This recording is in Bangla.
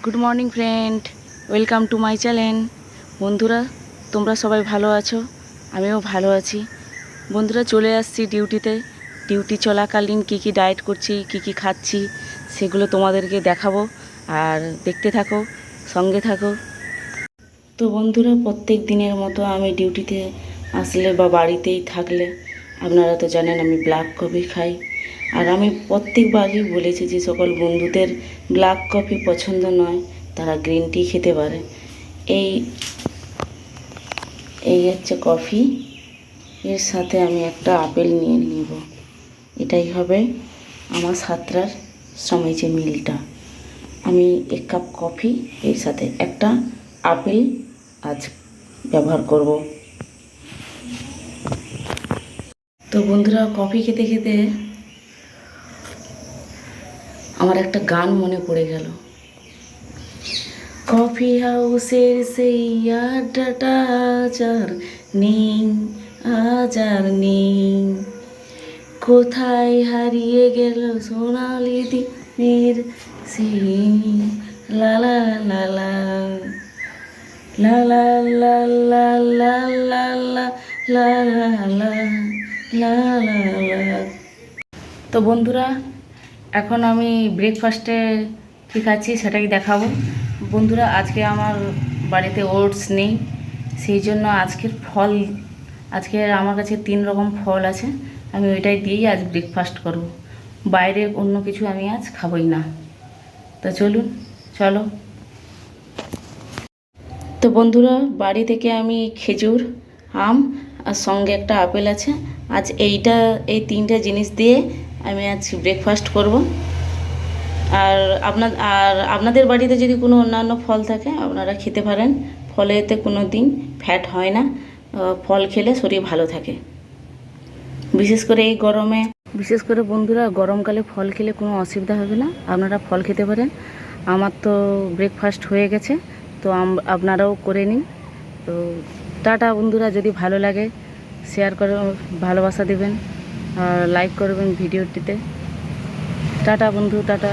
Good morning friend, welcome to my channel. বন্ধুরা, তোমরা সবাই ভালো আছো? আমিও ভালো আছি। বন্ধুরা, চলে আসছি ডিউটিতে। ডিউটি চলাকালীন কী কী ডায়েট করছি, কী কী খাচ্ছি, সেগুলো তোমাদেরকে দেখাবো। আর দেখতে থাকো, সঙ্গে থাকো। তো বন্ধুরা, প্রত্যেক দিনের মতো আমি ডিউটিতে আসলে বা বাড়িতেই থাকলে আপনারা তো জানেন আমি ব্ল্যাক কফি খাই। আর আমি প্রত্যেকবারই বলেছি যে সকল বন্ধুদের ব্ল্যাক কফি পছন্দ নয় তারা গ্রিন টি খেতে পারে। এই এই হচ্ছে কফি, এর সাথে আমি একটা আপেল নিয়ে নেব। এটাই হবে আমার সাতটার সময় যে মিলটা। আমি 1 কাপ কফি এর সাথে একটা আপেল আজ ব্যবহার করব। তো বন্ধুরা, কফি খেতে খেতে আমার একটা গান মনে পড়ে গেল। কফি হাউসের সেই আড্ডাটা আজ আর নেই। কোথায় হারিয়ে গেল সোনালি দিনের সেই লা লা লা লা লা লা লা লা লা লা লা লা লা লা লা লা। তো বন্ধুরা, এখন আমি ব্রেকফাস্টে কী খাচ্ছি সেটাই দেখাবো। বন্ধুরা, আজকে আমার বাড়িতে ওটস নেই, সেই জন্য আজকে আমার কাছে 3 রকম ফল আছে। আমি ওইটাই দিয়েই আজ ব্রেকফাস্ট করব। বাইরের অন্য কিছু আমি আজ খাবই না। তো চলো। তো বন্ধুরা, বাড়ি থেকে আমি খেজুর, আম আর সঙ্গে একটা আপেল আছে। আজ এই 3টে জিনিস দিয়ে আমি আজ ব্রেকফাস্ট করব। আর আপনাদের বাড়িতে যদি কোনো অন্যান্য ফল থাকে আপনারা খেতে পারেন। ফলেতে কোনো দিন ফ্যাট হয় না, ফল খেলে শরীর ভালো থাকে। বিশেষ করে বন্ধুরা, গরমকালে ফল খেলে কোনো অসুবিধা হবে না, আপনারা ফল খেতে পারেন। আমার তো ব্রেকফাস্ট হয়ে গেছে, তো আপনারাও করে নিন। তো টাটা বন্ধুরা, যদি ভালো লাগে শেয়ার করে ভালোবাসা দেবেন আর লাইক করবেন ভিডিওটিতে। টাটা বন্ধু, টাটা।